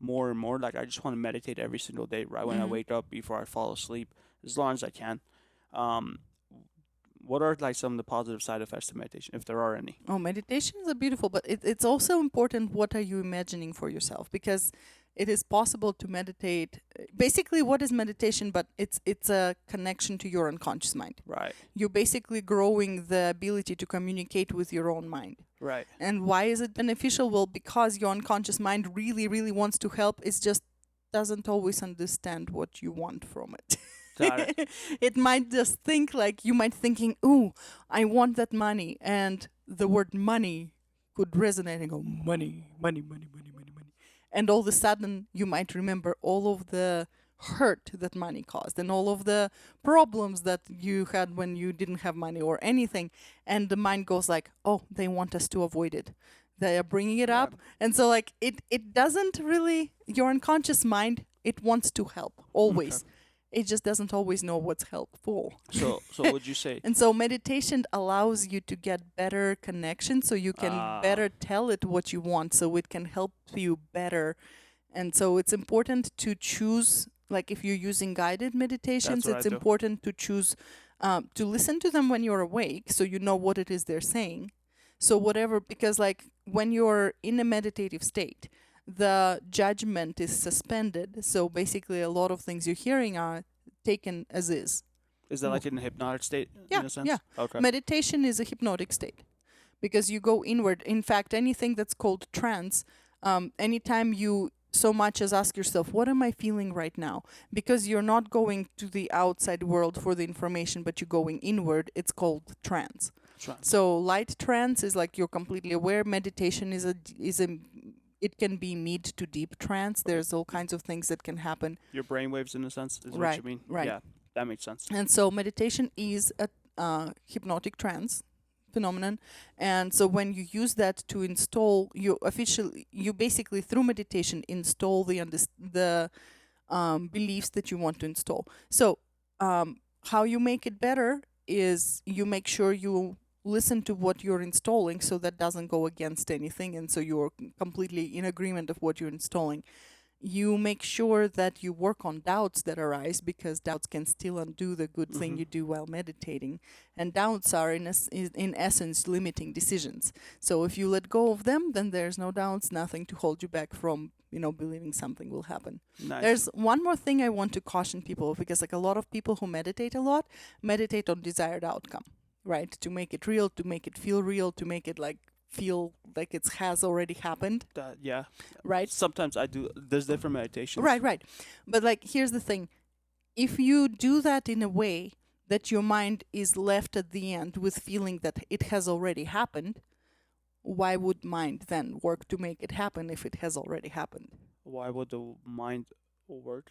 more and more. Like I just want to meditate every single day, right when I Mm. wake up, before I fall asleep, as long as I can. Um, what are like some of the positive side effects to meditation, if there are any? Oh, meditations are beautiful, but it's also important what are you imagining for yourself, because it is possible to meditate. Basically, what is meditation? But it's a connection to your unconscious mind. Right, You're basically growing the ability to communicate with your own mind. right, And why is it beneficial? Well, because your unconscious mind really, really wants to help. It just doesn't always understand what you want from it. got it. It might just think like you might thinking, "Ooh, I want that money," and the word money could resonate and go, "Money, money, money, money, money, money," and all of a sudden you might remember all of the hurt that money caused and all of the problems that you had when you didn't have money or anything, and the mind goes like, "Oh, they want us to avoid it." They are bringing it Right. up, and so like it doesn't really, your unconscious mind, it wants to help Okay. always. It just doesn't always know what's helpful. So would you say? And so meditation allows you to get better connection, so you can Ah, better tell it what you want, so it can help you better. And so it's important to choose, like if you're using guided meditations, that's what I it's do. important to choose to listen to them when you're awake, so you know what it is they're saying. So whatever, because like when you're in a meditative state, the judgment is suspended. So basically, a lot of things you're hearing are taken as is. Is that like in a hypnotic state Yeah, in a yeah. sense? Okay. Meditation is a hypnotic state because you go inward. In fact, anything that's called trance, anytime you so much as ask yourself, what am I feeling right now? Because you're not going to the outside world for the information, but you're going inward, it's called trance. Trance. So light trance is like you're completely aware. Meditation is a it can be mid to deep trance. Okay. There's all kinds of things that can happen. Your brainwaves in a sense is what you Right, mean. right. Yeah, that makes sense. And so meditation is a hypnotic trance phenomenon. And so when you use that to install, you basically through meditation install the beliefs that you want to install. So how you make it better is you make sure you listen to what you're installing, so that doesn't go against anything, and so you're completely in agreement of what you're installing. You make sure that you work on doubts that arise, because doubts can still undo the good thing Hmm. you do while meditating, and doubts are in essence limiting decisions. So if you let go of them, then there's no doubts, nothing to hold you back from believing something will happen. Nice. There's one more thing I want to caution people, because like a lot of people who meditate a lot meditate on desired outcome, right? To make it real, to make it feel real, to make it like feel like it has already happened, That yeah. right? Sometimes I do. There's different meditations. Right, right. But like here's the thing. If you do that in a way that your mind is left at the end with feeling that it has already happened, why would mind then work to make it happen if it has already happened? Why would the mind work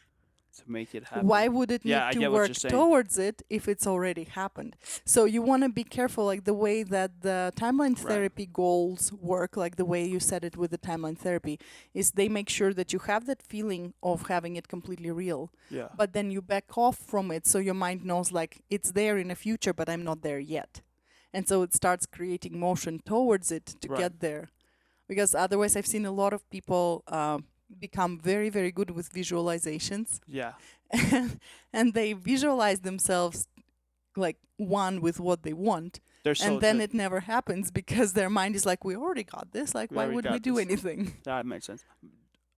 to make it happen? Why would it need Yeah, I to get what work you're saying. towards it if it's already happened? So you want to be careful, like the way that the timeline Right. therapy goals work, like the way you said it with the timeline therapy, is they make sure that you have that feeling of having it completely real, Yeah. but then you back off from it, so your mind knows like it's there in the future, but I'm not there yet. And so it starts creating motion towards it to Right. get there. Because otherwise, I've seen a lot of people become very, very good with visualizations, Yeah. and they visualize themselves like one with what they want, They're so and then good. it never happens because their mind is like, we already got this, like We why already would we got do this. anything? That makes sense.